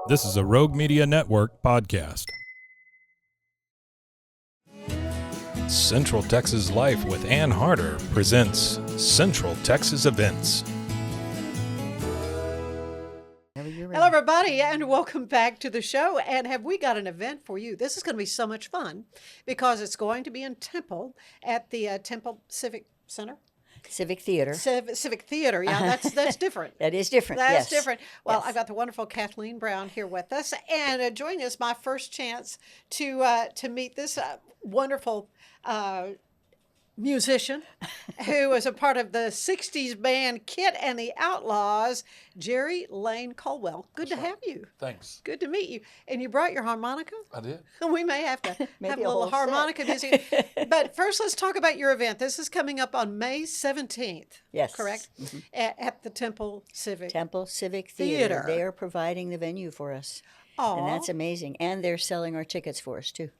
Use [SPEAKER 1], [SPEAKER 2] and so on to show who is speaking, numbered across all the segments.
[SPEAKER 1] This is a Rogue Media Network podcast. Central Texas Life with Ann Harder presents Central Texas Events.
[SPEAKER 2] Hello, everybody, and welcome back to the show. And have we got an event for you? This is going to be so much fun because it's going to be in Temple at the Temple Civic Center.
[SPEAKER 3] Civic Theater.
[SPEAKER 2] Civic Theater, yeah, that's different.
[SPEAKER 3] That is different,
[SPEAKER 2] That's
[SPEAKER 3] yes.
[SPEAKER 2] different. Well,
[SPEAKER 3] Yes.
[SPEAKER 2] I've got the wonderful Kathleen Brown here with us, and joining us, my first chance to meet this wonderful musician who was a part of the 60s band Kit and the Outlaws, Jerry Lane Colwell. Good to have you.
[SPEAKER 4] Thanks.
[SPEAKER 2] Good to meet you. And you brought your harmonica?
[SPEAKER 4] I did.
[SPEAKER 2] We may have to have a
[SPEAKER 3] Maybe a
[SPEAKER 2] little
[SPEAKER 3] whole set.
[SPEAKER 2] harmonica music. But first, let's talk about your event. This is coming up on May 17th.
[SPEAKER 3] Yes.
[SPEAKER 2] Correct?
[SPEAKER 3] Mm-hmm.
[SPEAKER 2] At the Temple Civic.
[SPEAKER 3] Temple Civic
[SPEAKER 2] Theater.
[SPEAKER 3] Theater. They are providing the venue for us.
[SPEAKER 2] Aw,
[SPEAKER 3] And that's amazing. And they're selling our tickets for us, too.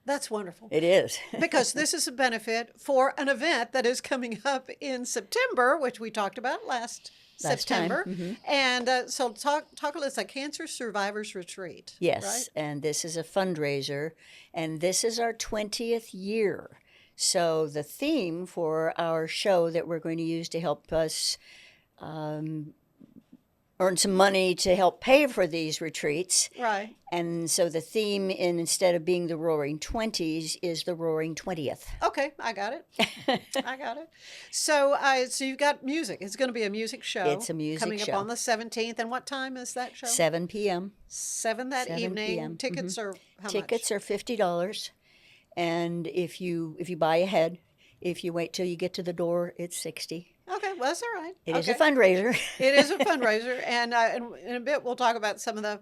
[SPEAKER 2] that's wonderful.
[SPEAKER 3] It is.
[SPEAKER 2] Because this is a benefit for an event that is coming up in September, which we talked about last
[SPEAKER 3] Last time,
[SPEAKER 2] September.
[SPEAKER 3] mhm.
[SPEAKER 2] And so talk it's a Cancer Survivors Retreat.
[SPEAKER 3] Yes.
[SPEAKER 2] Right?
[SPEAKER 3] And this is a fundraiser. And this is our 20th year. So the theme for our show that we're going to use to help us earn some money to help pay for these retreats.
[SPEAKER 2] Right.
[SPEAKER 3] And so the theme, instead of being the Roaring Twenties, is the Roaring 20th.
[SPEAKER 2] Okay, I got it. I got it. So, so you've got music. It's going to be a music show.
[SPEAKER 3] It's a music
[SPEAKER 2] coming
[SPEAKER 3] show.
[SPEAKER 2] up on the 17th. And what time is that show?
[SPEAKER 3] 7 p.m.
[SPEAKER 2] 7 that
[SPEAKER 3] 7
[SPEAKER 2] evening.
[SPEAKER 3] p.m.
[SPEAKER 2] Tickets are how
[SPEAKER 3] Tickets
[SPEAKER 2] much?
[SPEAKER 3] are $50, and if you buy ahead, if you wait till you get to the door, it's $60.
[SPEAKER 2] Okay, well that's all right.
[SPEAKER 3] It is
[SPEAKER 2] Okay.
[SPEAKER 3] a fundraiser.
[SPEAKER 2] It is a fundraiser, and in a bit we'll talk about some of the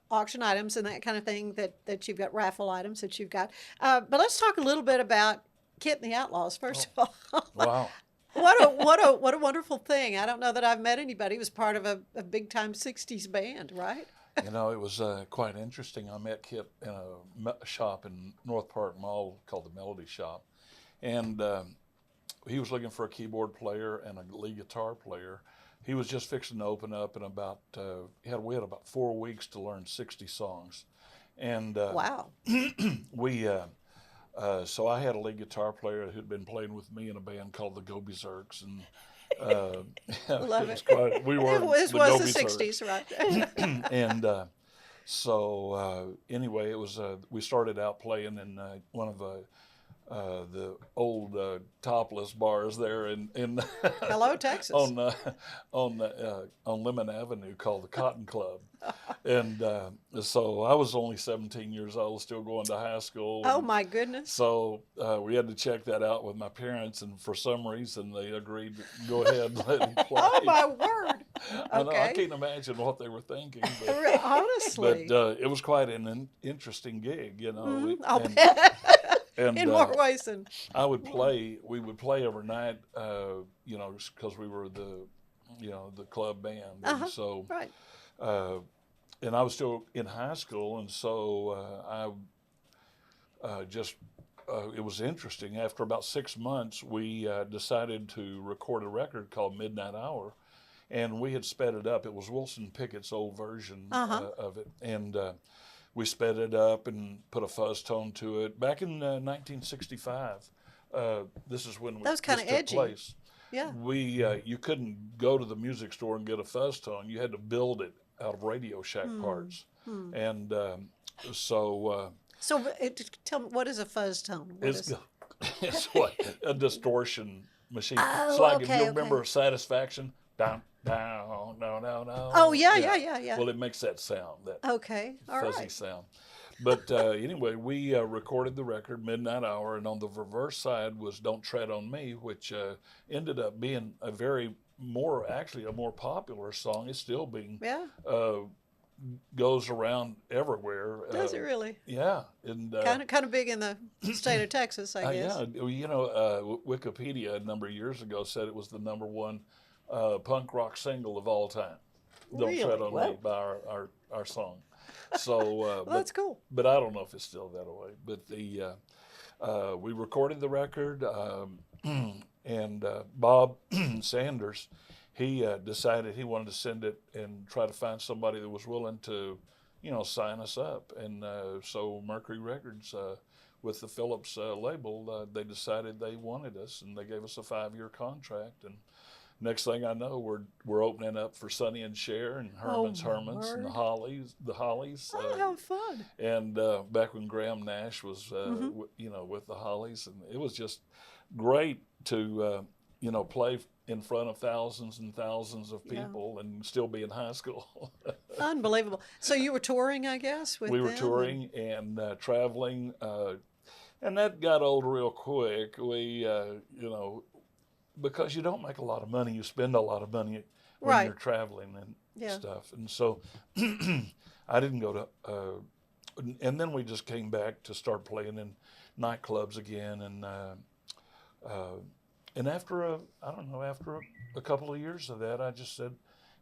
[SPEAKER 2] auction items and that kind of thing that you've got, raffle items that you've got. But let's talk a little bit about Kit and the Outlaws first of all.
[SPEAKER 4] Wow.
[SPEAKER 2] What a wonderful thing! I don't know that I've met anybody who was part of a big time '60s band, right?
[SPEAKER 4] You know, it was quite interesting. I met Kip in a shop in North Park Mall called the Melody Shop. And he was looking for a keyboard player and a lead guitar player. He was just fixing to open up, and we had about 4 weeks to learn 60 songs. And
[SPEAKER 2] Wow.
[SPEAKER 4] so I had a lead guitar player who'd been playing with me in a band called the Go Berserks, and
[SPEAKER 2] Love
[SPEAKER 4] it was
[SPEAKER 2] it.
[SPEAKER 4] quite, we were
[SPEAKER 2] This
[SPEAKER 4] the
[SPEAKER 2] was
[SPEAKER 4] Go
[SPEAKER 2] the
[SPEAKER 4] Berserks.
[SPEAKER 2] '60s, right?
[SPEAKER 4] And anyway, it was we started out playing in one of the old topless bars there in
[SPEAKER 2] Hello, Texas.
[SPEAKER 4] on Lemon Avenue called the Cotton Club. And so I was only 17 years old, still going to high school.
[SPEAKER 2] Oh
[SPEAKER 4] and
[SPEAKER 2] my goodness.
[SPEAKER 4] So we had to check that out with my parents, and for some reason they agreed to go ahead and let him play.
[SPEAKER 2] Oh my word.
[SPEAKER 4] I know, I
[SPEAKER 2] Okay.
[SPEAKER 4] can't imagine what they were thinking. But,
[SPEAKER 2] Honestly.
[SPEAKER 4] but it was quite an interesting gig, you know.
[SPEAKER 2] I'll
[SPEAKER 4] and,
[SPEAKER 2] bet.
[SPEAKER 4] and,
[SPEAKER 2] In more ways than
[SPEAKER 4] we would play every night, you know, because we were the club band.
[SPEAKER 2] Uh-huh.
[SPEAKER 4] And so,
[SPEAKER 2] right.
[SPEAKER 4] and I was still in high school, and so it was interesting. After about 6 months, we decided to record a record called Midnight Hour, and we had sped it up. It was Wilson Pickett's old version of it, and we sped it up and put a fuzz tone to it. Back in 1965, this is when
[SPEAKER 2] That was kinda
[SPEAKER 4] this took
[SPEAKER 2] edgy.
[SPEAKER 4] place.
[SPEAKER 2] Yeah.
[SPEAKER 4] You couldn't go to the music store and get a fuzz tone. You had to build it out of Radio Shack parts. And so
[SPEAKER 2] So tell me, what is a fuzz tone? What
[SPEAKER 4] it's
[SPEAKER 2] is-
[SPEAKER 4] it's what a distortion machine.
[SPEAKER 2] Oh,
[SPEAKER 4] It's like if
[SPEAKER 2] okay,
[SPEAKER 4] you remember
[SPEAKER 2] okay.
[SPEAKER 4] Satisfaction, down, down, no.
[SPEAKER 2] Oh, yeah.
[SPEAKER 4] Well, it makes that sound, that
[SPEAKER 2] Okay. All
[SPEAKER 4] fuzzy
[SPEAKER 2] right.
[SPEAKER 4] sound. But anyway, we recorded the record Midnight Hour, and on the reverse side was Don't Tread on Me, which ended up being a more popular song. It's still being
[SPEAKER 2] Yeah.
[SPEAKER 4] goes around everywhere.
[SPEAKER 2] Does it really?
[SPEAKER 4] Yeah, and
[SPEAKER 2] Kind of big in the state of Texas, I guess.
[SPEAKER 4] yeah, you know, Wikipedia a number of years ago said it was the number one punk rock single of all time. Don't
[SPEAKER 2] Really?
[SPEAKER 4] Tread on Me
[SPEAKER 3] Whoa.
[SPEAKER 4] by our song. So,
[SPEAKER 2] Well, that's cool.
[SPEAKER 4] but I don't know if it's still that way. But we recorded the record, and Bob Sanders he decided he wanted to send it and try to find somebody that was willing to, sign us up. And so Mercury Records, with the Phillips label, they decided they wanted us, and they gave us a 5-year contract. And next thing I know, we're opening up for Sonny and Cher and Herman's Hermits and the Hollies.
[SPEAKER 2] Oh, how fun!
[SPEAKER 4] And back when Graham Nash was, with the Hollies, and it was just great to, play in front of thousands and thousands of people and still be in high school.
[SPEAKER 2] Unbelievable. So you were touring, I guess, with
[SPEAKER 4] we were
[SPEAKER 2] them?
[SPEAKER 4] touring and traveling, and that got old real quick. We, because you don't make a lot of money, you spend a lot of money when you're traveling and stuff. And so I didn't go to, and then we just came back to start playing in nightclubs again. And after a couple of years of that, I just said,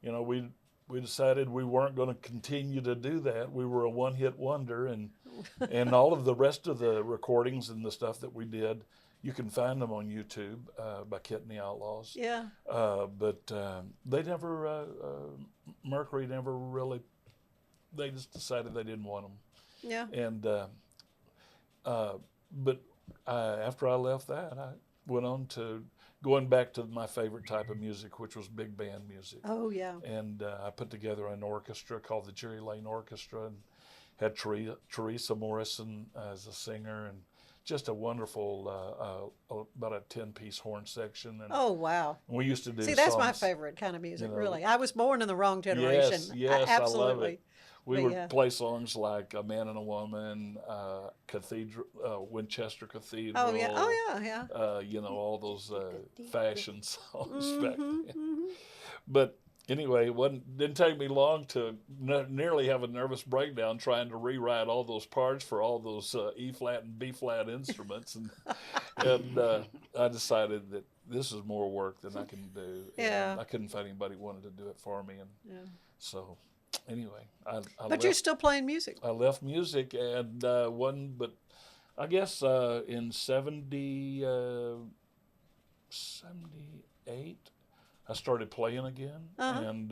[SPEAKER 4] we decided we weren't going to continue to do that. We were a one-hit wonder, and all of the rest of the recordings and the stuff that we did, you can find them on YouTube by Kit and the Outlaws.
[SPEAKER 2] Yeah.
[SPEAKER 4] But they never, Mercury never really, they just decided they didn't want them.
[SPEAKER 2] Yeah.
[SPEAKER 4] And, but after I left that, I went on to going back to my favorite type of music, which was big band music.
[SPEAKER 2] Oh, yeah.
[SPEAKER 4] And I put together an orchestra called the Jerry Lane Orchestra, and had Teresa Morrison as a singer, and just a wonderful, about a 10-piece horn section. And
[SPEAKER 2] oh, wow.
[SPEAKER 4] we used to do
[SPEAKER 2] that's my
[SPEAKER 4] songs,
[SPEAKER 2] favorite kind of music, really. I was born in the wrong generation.
[SPEAKER 4] Yes,
[SPEAKER 2] Absolutely.
[SPEAKER 4] I love it. We would play songs like A Man and a Woman, Cathedral, Winchester Cathedral.
[SPEAKER 2] Oh, yeah. Oh, yeah.
[SPEAKER 4] All those fashion songs back then. But anyway, it didn't take me long to nearly have a nervous breakdown trying to rewrite all those parts for all those E-flat and B-flat instruments. And I decided that this is more work than I can do.
[SPEAKER 2] Yeah.
[SPEAKER 4] And I couldn't find anybody who wanted to do it for me. And so anyway,
[SPEAKER 2] But you're still playing music.
[SPEAKER 4] I left music and but I guess in 78, I started playing again, and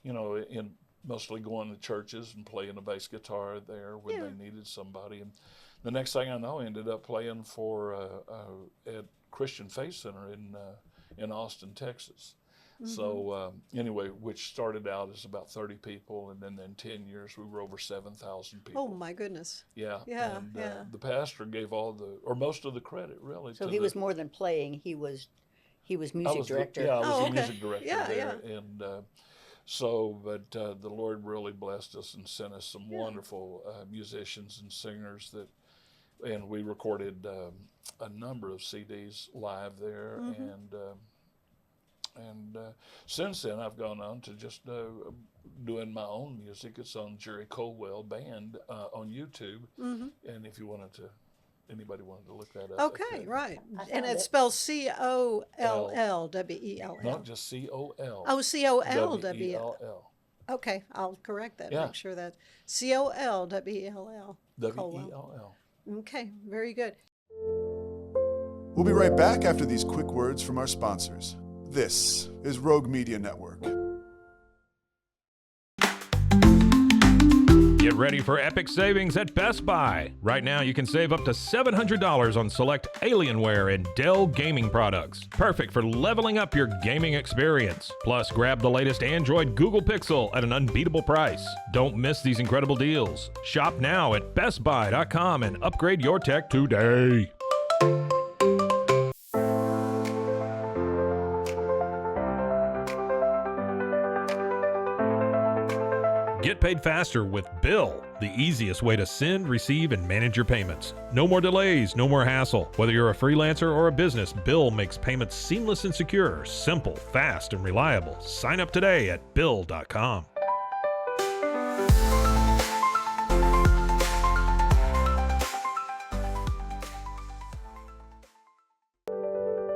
[SPEAKER 4] in mostly going to churches and playing the bass guitar there when they needed somebody. And the next thing I know, I ended up playing for at Christian Faith Center in Austin, Texas. So anyway, which started out as about 30 people, and then in 10 years we were over 7,000 people.
[SPEAKER 2] Oh my goodness!
[SPEAKER 4] Yeah,
[SPEAKER 2] yeah,
[SPEAKER 4] and the pastor gave most of the credit, really.
[SPEAKER 3] So he was more than playing; he was music director.
[SPEAKER 4] I was the music director there,
[SPEAKER 2] yeah.
[SPEAKER 4] and but the Lord really blessed us and sent us some wonderful musicians and singers and we recorded a number of CDs live there, and since then, I've gone on to just doing my own music. It's on Jerry Colwell Band on YouTube. And if anybody wanted to look that up.
[SPEAKER 2] Okay, right. And it's spelled Collwell.
[SPEAKER 4] Not just C-O-L.
[SPEAKER 2] Oh, Collwell.
[SPEAKER 4] W-E-L-L.
[SPEAKER 2] Okay, I'll correct that.
[SPEAKER 4] Yeah.
[SPEAKER 2] Make sure that Collwell.
[SPEAKER 4] W-E-L-L.
[SPEAKER 2] Okay, very good.
[SPEAKER 5] We'll be right back after these quick words from our sponsors. This is Rogue Media Network.
[SPEAKER 1] Get ready for epic savings at Best Buy. Right now, you can save up to $700 on select Alienware and Dell gaming products. Perfect for leveling up your gaming experience. Plus, grab the latest Android Google Pixel at an unbeatable price. Don't miss these incredible deals. Shop now at bestbuy.com and upgrade your tech today. Get paid faster with Bill, the easiest way to send, receive, and manage your payments. No more delays, no more hassle. Whether you're a freelancer or a business, Bill makes payments seamless and secure, simple, fast, and reliable. Sign up today at Bill.com.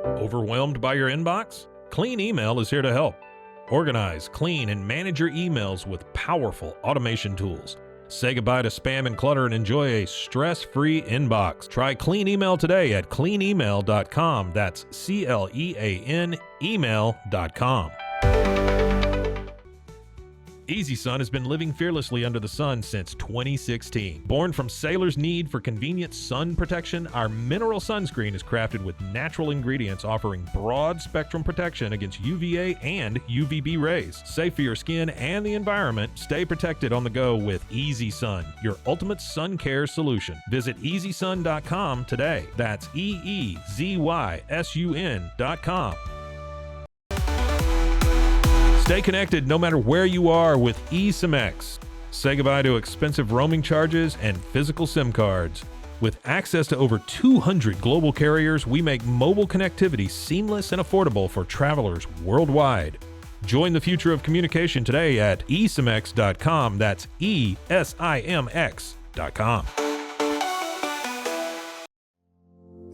[SPEAKER 1] Overwhelmed by your inbox? Clean Email is here to help. Organize, clean, and manage your emails with powerful automation tools. Say goodbye to spam and clutter and enjoy a stress-free inbox. Try Clean Email today at cleanemail.com. That's C-L-E-A-N email.com. Easy Sun has been living fearlessly under the sun since 2016. Born from sailors' need for convenient sun protection, our mineral sunscreen is crafted with natural ingredients offering broad spectrum protection against UVA and UVB rays. Safe for your skin and the environment, stay protected on the go with Easy Sun, your ultimate sun care solution. Visit EasySun.com today. That's EEZYSUN.com. Stay connected no matter where you are with eSIM-X. Say goodbye to expensive roaming charges and physical SIM cards. With access to over 200 global carriers, we make mobile connectivity seamless and affordable for travelers worldwide. Join the future of communication today at eSIMX.com. That's ESIMX.com.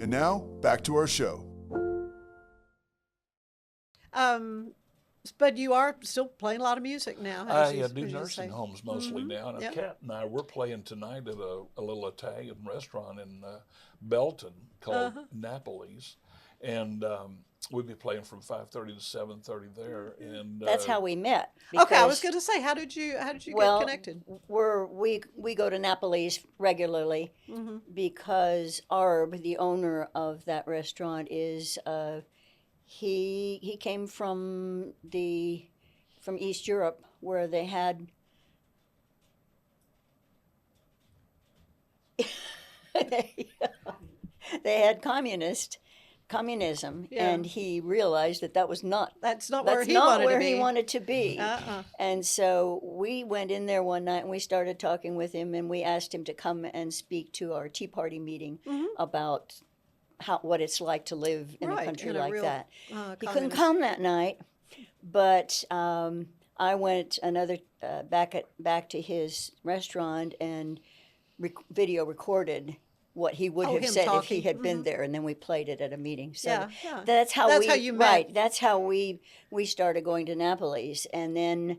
[SPEAKER 5] And now, back to our show.
[SPEAKER 2] But you are still playing a lot of music now.
[SPEAKER 4] I do nursing homes mostly now. And
[SPEAKER 2] Yep.
[SPEAKER 4] Kat and I, we're playing tonight at a little Italian restaurant in Belton called Napoli's. And we'll be playing from 5:30 to 7:30 there. And
[SPEAKER 3] That's how we met.
[SPEAKER 2] Okay, I was
[SPEAKER 3] because-
[SPEAKER 2] going to say, how did you
[SPEAKER 3] well,
[SPEAKER 2] get connected?
[SPEAKER 3] We go to Napoli's regularly because Arb, the owner of that restaurant, is he came from East Europe where they had they had communism,
[SPEAKER 2] Yeah.
[SPEAKER 3] and he realized that was not
[SPEAKER 2] That's not
[SPEAKER 3] that's
[SPEAKER 2] where he
[SPEAKER 3] not
[SPEAKER 2] wanted
[SPEAKER 3] where
[SPEAKER 2] to be.
[SPEAKER 3] he wanted to be.
[SPEAKER 2] Uh-uh.
[SPEAKER 3] And so we went in there one night and we started talking with him, and we asked him to come and speak to our Tea Party meeting about what it's like to live in a
[SPEAKER 2] Right,
[SPEAKER 3] country
[SPEAKER 2] in a
[SPEAKER 3] like
[SPEAKER 2] real,
[SPEAKER 3] that. He couldn't
[SPEAKER 2] communist-
[SPEAKER 3] come that night, but I went back to his restaurant and video recorded what he would
[SPEAKER 2] Oh,
[SPEAKER 3] have
[SPEAKER 2] him
[SPEAKER 3] said if
[SPEAKER 2] talking.
[SPEAKER 3] he had been there, and then we played it at a meeting. So
[SPEAKER 2] Yeah, yeah.
[SPEAKER 3] that's how
[SPEAKER 2] That's how you met.
[SPEAKER 3] right. That's how we started going to Napoli's, and then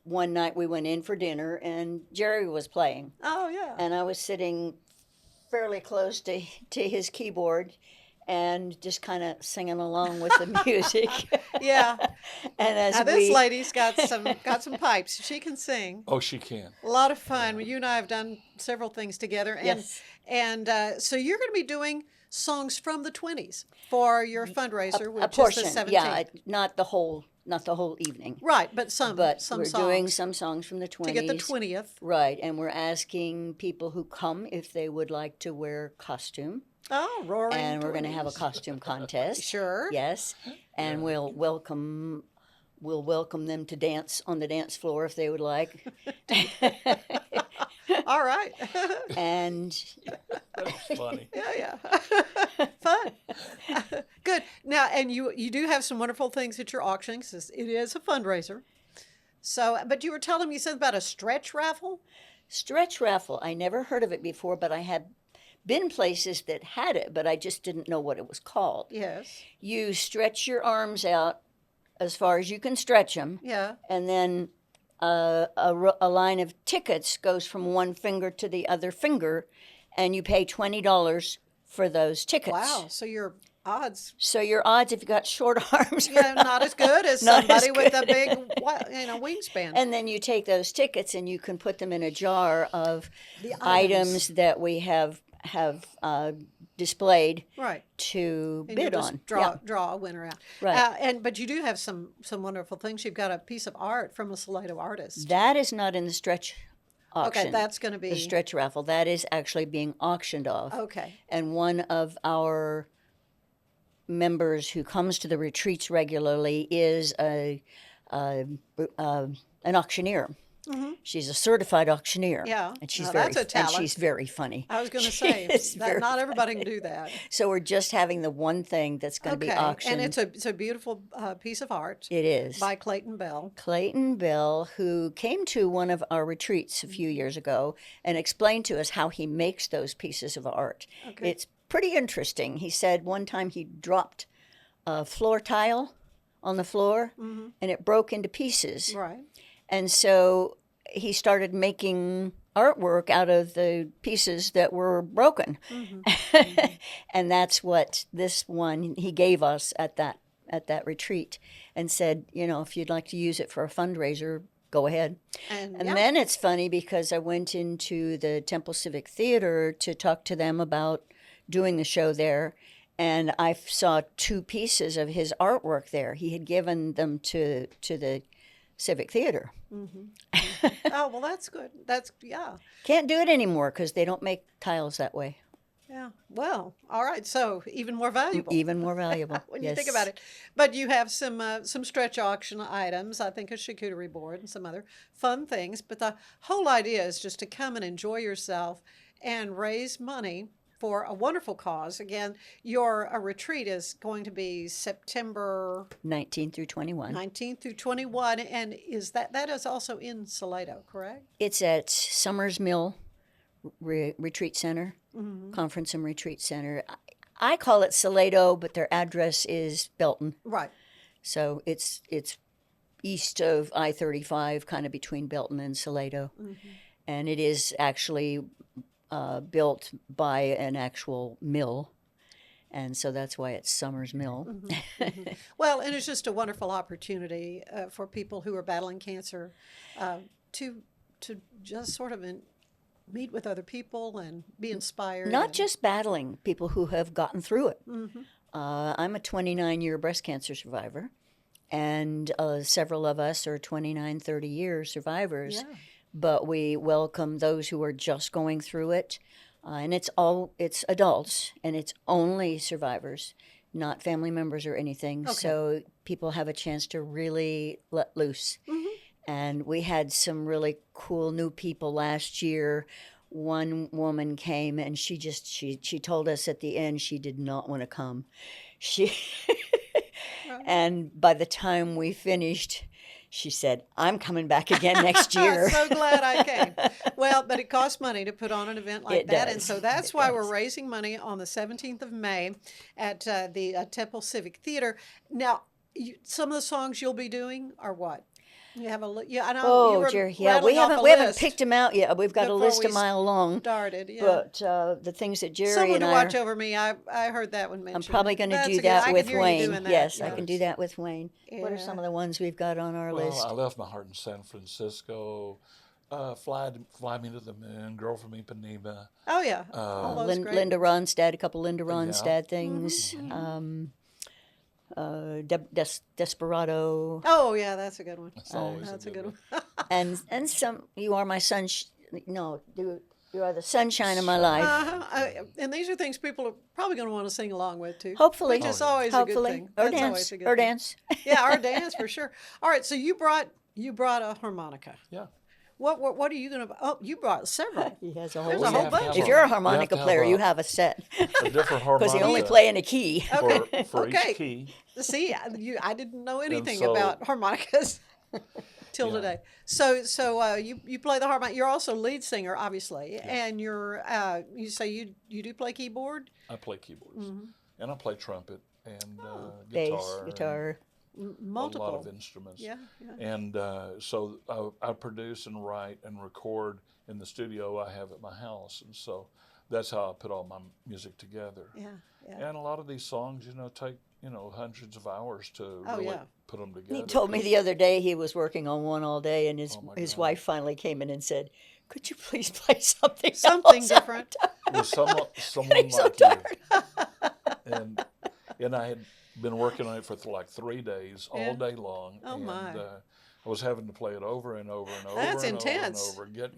[SPEAKER 3] one night we went in for dinner, and Jerry was playing,
[SPEAKER 2] Oh, yeah.
[SPEAKER 3] and I was sitting fairly close to his keyboard, and just kind of singing along with the music.
[SPEAKER 2] Yeah.
[SPEAKER 3] And as
[SPEAKER 2] Now, this
[SPEAKER 3] we
[SPEAKER 2] lady's got some pipes. She can sing.
[SPEAKER 4] oh, she can.
[SPEAKER 2] A lot of fun. You and I have done several things together. And,
[SPEAKER 3] Yes.
[SPEAKER 2] And so you're going to be doing songs from the 20s for your fundraiser, which
[SPEAKER 3] a portion,
[SPEAKER 2] is the 17th.
[SPEAKER 3] yeah, not the whole evening.
[SPEAKER 2] Right, but some
[SPEAKER 3] But
[SPEAKER 2] some
[SPEAKER 3] we're
[SPEAKER 2] songs
[SPEAKER 3] doing some songs from the 20s.
[SPEAKER 2] to get the 20th.
[SPEAKER 3] Right, and we're asking people who come if they would like to wear costume.
[SPEAKER 2] Oh, roaring.
[SPEAKER 3] And we're going to
[SPEAKER 2] 20s.
[SPEAKER 3] have a costume contest.
[SPEAKER 2] Sure.
[SPEAKER 3] Yes, and we'll welcome them to dance on the dance floor if they would like.
[SPEAKER 2] All right.
[SPEAKER 3] And
[SPEAKER 4] That's funny.
[SPEAKER 2] Yeah. Fun. Good. Now, and you do have some wonderful things at your auction because it is a fundraiser. So, but you were telling me something about a stretch raffle?
[SPEAKER 3] stretch raffle, I never heard of it before, but I had been places that had it, but I just didn't know what it was called.
[SPEAKER 2] Yes.
[SPEAKER 3] You stretch your arms out as far as you can stretch them,
[SPEAKER 2] Yeah.
[SPEAKER 3] and then a line of tickets goes from one finger to the other finger, and you pay $20 for those tickets.
[SPEAKER 2] Wow. So your odds,
[SPEAKER 3] So your odds, if you got short arms,
[SPEAKER 2] yeah, not as good as
[SPEAKER 3] Not as
[SPEAKER 2] somebody with a
[SPEAKER 3] good.
[SPEAKER 2] big, wingspan.
[SPEAKER 3] and then you take those tickets and you can put them in a jar of
[SPEAKER 2] The
[SPEAKER 3] items that we have displayed
[SPEAKER 2] Right.
[SPEAKER 3] to
[SPEAKER 2] And
[SPEAKER 3] bid
[SPEAKER 2] you'll just
[SPEAKER 3] on.
[SPEAKER 2] draw a winner out.
[SPEAKER 3] Right.
[SPEAKER 2] But you do have some wonderful things. You've got a piece of art from a Salado artist.
[SPEAKER 3] That is not in the stretch auction.
[SPEAKER 2] Okay, that's going to be
[SPEAKER 3] the stretch raffle. That is actually being auctioned off.
[SPEAKER 2] Okay.
[SPEAKER 3] And one of our members who comes to the retreats regularly is an auctioneer. She's a certified auctioneer.
[SPEAKER 2] Mm-hmm. Yeah.
[SPEAKER 3] and she's
[SPEAKER 2] Now,
[SPEAKER 3] very
[SPEAKER 2] that's a talent.
[SPEAKER 3] and she's very funny.
[SPEAKER 2] I was going to
[SPEAKER 3] She
[SPEAKER 2] say
[SPEAKER 3] is
[SPEAKER 2] that
[SPEAKER 3] very
[SPEAKER 2] not everybody
[SPEAKER 3] funny.
[SPEAKER 2] can do that.
[SPEAKER 3] So we're just having the one thing that's going to
[SPEAKER 2] Okay,
[SPEAKER 3] be auctioned.
[SPEAKER 2] and it's a beautiful piece of art
[SPEAKER 3] It is.
[SPEAKER 2] by Clayton Bell.
[SPEAKER 3] Clayton Bell, who came to one of our retreats a few years ago and explained to us how he makes those pieces of art.
[SPEAKER 2] Okay.
[SPEAKER 3] It's pretty interesting. He said one time he dropped a floor tile on the floor and it broke into pieces.
[SPEAKER 2] Right.
[SPEAKER 3] And so he started making artwork out of the pieces that were broken. And that's what this one he gave us at that retreat, and said, if you'd like to use it for a fundraiser, go ahead.
[SPEAKER 2] And
[SPEAKER 3] And then it's funny because I went into the Temple Civic Theatre to talk to them about doing the show there, and I saw 2 pieces of his artwork there. He had given them to the Civic Theatre.
[SPEAKER 2] oh, well, that's good. That's, yeah.
[SPEAKER 3] Can't do it anymore because they don't make tiles that way.
[SPEAKER 2] Yeah. Well, all right. So even more valuable.
[SPEAKER 3] Even more valuable.
[SPEAKER 2] when you think about it. But you have some stretch auction items, I think a charcuterie board and some other fun things. But the whole idea is just to come and enjoy yourself and raise money for a wonderful cause. Again, your retreat is going to be September
[SPEAKER 3] 19 through 21.
[SPEAKER 2] 19th through 21, and that is also in Salado, correct?
[SPEAKER 3] It's at Summers Mill Retreat Center, Conference and Retreat Center. I call it Salado, but their address is Belton.
[SPEAKER 2] Right.
[SPEAKER 3] So it's east of I-35, kind of between Belton and Salado. And it is actually built by an actual mill. And so that's why it's Summers Mill.
[SPEAKER 2] Well, and it's just a wonderful opportunity for people who are battling cancer to just sort of meet with other people and be inspired.
[SPEAKER 3] Not just battling, people who have gotten through it. I'm a 29-year breast cancer survivor, and several of us are 29, 30-year survivors.
[SPEAKER 2] Yeah.
[SPEAKER 3] But we welcome those who are just going through it. And it's adults, and it's only survivors, not family members or anything.
[SPEAKER 2] Okay.
[SPEAKER 3] So people have a chance to really let loose. And we had some really cool new people last year. One woman came, and she told us at the end she did not want to come. And by the time we finished, she said, "I'm coming back again next year."
[SPEAKER 2] I'm so glad I came. Well, but it costs money to put on an event like
[SPEAKER 3] It
[SPEAKER 2] that.
[SPEAKER 3] does.
[SPEAKER 2] And so that's why we're raising money on the 17th of May at the Temple Civic Theatre. Now, some of the songs you'll be doing are what? You have a yeah, I know. you
[SPEAKER 3] Oh,
[SPEAKER 2] were
[SPEAKER 3] Jerry, yeah,
[SPEAKER 2] rattling
[SPEAKER 3] we
[SPEAKER 2] off
[SPEAKER 3] haven't
[SPEAKER 2] a
[SPEAKER 3] we haven't
[SPEAKER 2] list
[SPEAKER 3] picked them out yet. We've got a
[SPEAKER 2] before
[SPEAKER 3] list
[SPEAKER 2] we
[SPEAKER 3] a mile long.
[SPEAKER 2] started. Yeah.
[SPEAKER 3] But the things that Jerry
[SPEAKER 2] Someone
[SPEAKER 3] and
[SPEAKER 2] to
[SPEAKER 3] I
[SPEAKER 2] watch over me. I heard that one mentioned.
[SPEAKER 3] I'm probably going to
[SPEAKER 2] That's
[SPEAKER 3] do
[SPEAKER 2] a good-
[SPEAKER 3] that
[SPEAKER 2] I
[SPEAKER 3] with
[SPEAKER 2] can hear you
[SPEAKER 3] Wayne.
[SPEAKER 2] doing that.
[SPEAKER 3] Yes, I
[SPEAKER 2] Yeah.
[SPEAKER 3] can do that with Wayne. What are
[SPEAKER 2] Yeah.
[SPEAKER 3] some of the ones we've got on our list?
[SPEAKER 4] I left my heart in San Francisco. Fly Me to the Moon, Girl from Ipanema.
[SPEAKER 2] Oh yeah. All those great.
[SPEAKER 3] Linda Ronstadt, a couple Linda
[SPEAKER 4] Yeah.
[SPEAKER 3] Ronstadt things. Desperado,
[SPEAKER 2] Oh yeah, that's a good one.
[SPEAKER 4] It's always
[SPEAKER 2] That's
[SPEAKER 4] a
[SPEAKER 2] a good
[SPEAKER 4] one.
[SPEAKER 2] one.
[SPEAKER 3] and some. You are my sun. You are the sunshine of my life.
[SPEAKER 2] And these are things people are probably going to want to sing along with too.
[SPEAKER 3] Hopefully,
[SPEAKER 2] Which is always a good thing.
[SPEAKER 3] or
[SPEAKER 2] That's
[SPEAKER 3] dance,
[SPEAKER 2] always a good
[SPEAKER 3] or
[SPEAKER 2] thing.
[SPEAKER 3] dance.
[SPEAKER 2] Yeah, or dance for sure. All right, so you brought a harmonica.
[SPEAKER 4] Yeah.
[SPEAKER 2] What are you going to? Oh, you brought several.
[SPEAKER 3] He has a
[SPEAKER 2] There's
[SPEAKER 3] whole
[SPEAKER 2] a whole
[SPEAKER 3] set.
[SPEAKER 2] bunch.
[SPEAKER 3] If you're a
[SPEAKER 4] You have
[SPEAKER 3] harmonica
[SPEAKER 4] to have
[SPEAKER 3] player,
[SPEAKER 4] a-
[SPEAKER 3] you have a set
[SPEAKER 4] A different
[SPEAKER 3] because
[SPEAKER 4] harmonica
[SPEAKER 3] you only play in a key.
[SPEAKER 4] for
[SPEAKER 2] Okay.
[SPEAKER 4] each key.
[SPEAKER 2] See, I didn't know anything
[SPEAKER 4] so-
[SPEAKER 2] about harmonicas till
[SPEAKER 4] Yeah.
[SPEAKER 2] today. So you play the harmonica. You're also lead singer, obviously, and you say you do play keyboard.
[SPEAKER 4] I play keyboards, and I play trumpet and
[SPEAKER 3] Bass,
[SPEAKER 4] guitar,
[SPEAKER 3] guitar.
[SPEAKER 2] Multiple.
[SPEAKER 4] a lot of instruments.
[SPEAKER 2] Yeah.
[SPEAKER 4] And so I produce and write and record in the studio I have at my house, and so that's how I put all my music together.
[SPEAKER 2] Yeah. Yeah.
[SPEAKER 4] And a lot of these songs, take hundreds of hours to really
[SPEAKER 2] yeah.
[SPEAKER 4] put them together.
[SPEAKER 3] He told me the other day he was working on one all day, and
[SPEAKER 4] Oh, my
[SPEAKER 3] his
[SPEAKER 4] God.
[SPEAKER 3] wife finally came in and said, "Could you please play something
[SPEAKER 2] Something
[SPEAKER 3] else?"
[SPEAKER 2] different.
[SPEAKER 4] With someone
[SPEAKER 3] so
[SPEAKER 4] like you. And I had been working on it for like 3 days,
[SPEAKER 2] Yeah.
[SPEAKER 4] all day long.
[SPEAKER 2] Oh,
[SPEAKER 4] and,
[SPEAKER 2] my.
[SPEAKER 4] I was having to play it over and over and over
[SPEAKER 2] That's
[SPEAKER 4] and
[SPEAKER 2] intense.
[SPEAKER 4] over and over,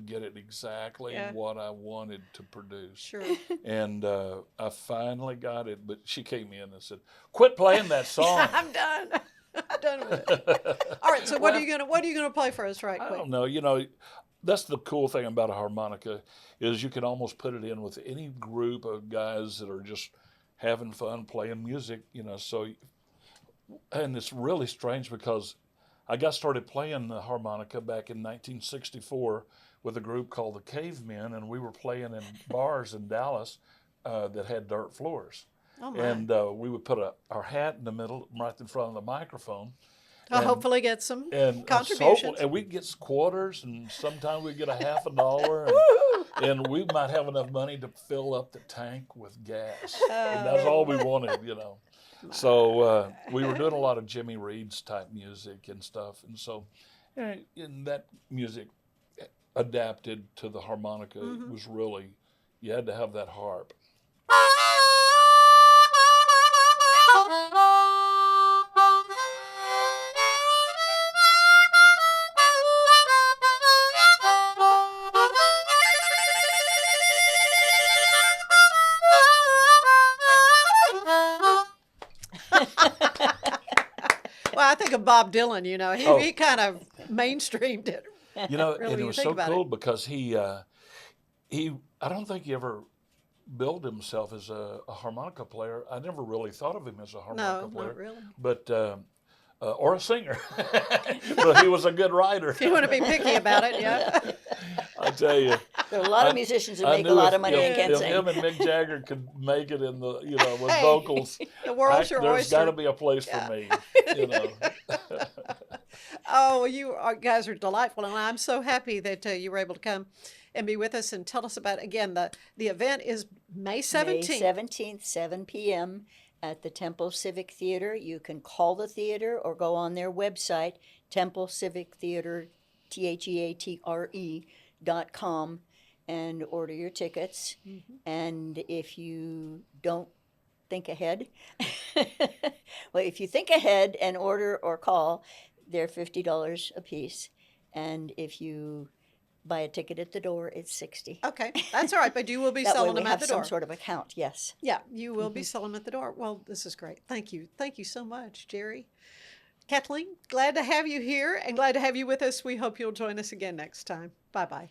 [SPEAKER 4] get it exactly
[SPEAKER 2] Yeah.
[SPEAKER 4] what I wanted to produce.
[SPEAKER 2] Sure.
[SPEAKER 4] And I finally got it, but she came in and said, "Quit playing that song."
[SPEAKER 2] I'm done. I'm done with it. All right. So what are you gonna play for us right
[SPEAKER 4] I
[SPEAKER 2] quick?
[SPEAKER 4] don't know. That's the cool thing about a harmonica is you can almost put it in with any group of guys that are just having fun playing music. So, and it's really strange because I got started playing the harmonica back in 1964 with a group called the Cavemen, and we were playing in bars in Dallas that had dirt floors.
[SPEAKER 2] Oh my.
[SPEAKER 4] And we would put our hat in the middle, right in front of the microphone.
[SPEAKER 2] I'll hopefully get some
[SPEAKER 4] And
[SPEAKER 2] contributions.
[SPEAKER 4] and we'd get quarters, and sometimes we'd get a half $1, and we might have enough money to fill up the tank with gas. And that's all we wanted. So we were doing a lot of Jimmy Reed's type music and stuff. And so And that music adapted to the harmonica. It was really, you had to have that harp.
[SPEAKER 2] Well, I think of Bob Dylan. You know, he kind of mainstreamed it.
[SPEAKER 4] You know,
[SPEAKER 2] Really,
[SPEAKER 4] and it
[SPEAKER 2] you
[SPEAKER 4] was
[SPEAKER 2] think
[SPEAKER 4] so
[SPEAKER 2] about
[SPEAKER 4] cool
[SPEAKER 2] it.
[SPEAKER 4] because he, I don't think he ever billed himself as a harmonica player. I never really thought of him as a harmonica
[SPEAKER 2] No,
[SPEAKER 4] player.
[SPEAKER 2] not really.
[SPEAKER 4] But, or a singer. But he was a good writer.
[SPEAKER 2] If you want to be picky about it, yeah.
[SPEAKER 4] I tell you.
[SPEAKER 3] There are a lot of musicians who
[SPEAKER 4] I
[SPEAKER 3] make a
[SPEAKER 4] knew
[SPEAKER 3] lot
[SPEAKER 4] if-
[SPEAKER 3] of money and can't
[SPEAKER 4] if
[SPEAKER 3] sing.
[SPEAKER 4] him and Mick Jagger could make it in the, with
[SPEAKER 2] Hey,
[SPEAKER 4] vocals,
[SPEAKER 2] the world's your
[SPEAKER 4] there's
[SPEAKER 2] oyster.
[SPEAKER 4] got to be a place for me,
[SPEAKER 2] Oh, you guys are delightful, and I'm so happy that you were able to come and be with us and tell us about, again, the event is May 17th.
[SPEAKER 3] May 17th, 7 p.m. at the Temple Civic Theatre. You can call the theater or go on their website, Temple Civic Theatre, TheaTre.com, and order your tickets. And if you don't think ahead, well, if you think ahead and order or call, they're $50 a piece. And if you buy a ticket at the door, it's $60.
[SPEAKER 2] Okay, that's all right, but you will be
[SPEAKER 3] That way
[SPEAKER 2] selling
[SPEAKER 3] we
[SPEAKER 2] them
[SPEAKER 3] have
[SPEAKER 2] at the door.
[SPEAKER 3] some sort of account, yes.
[SPEAKER 2] Yeah, you will be selling them at the door. Well, this is great. Thank you. Thank you so much, Jerry. Kathleen, glad to have you here and glad to have you with us. We hope you'll join us again next time. Bye-bye.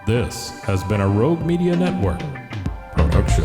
[SPEAKER 1] This has been a Rogue Media Network production.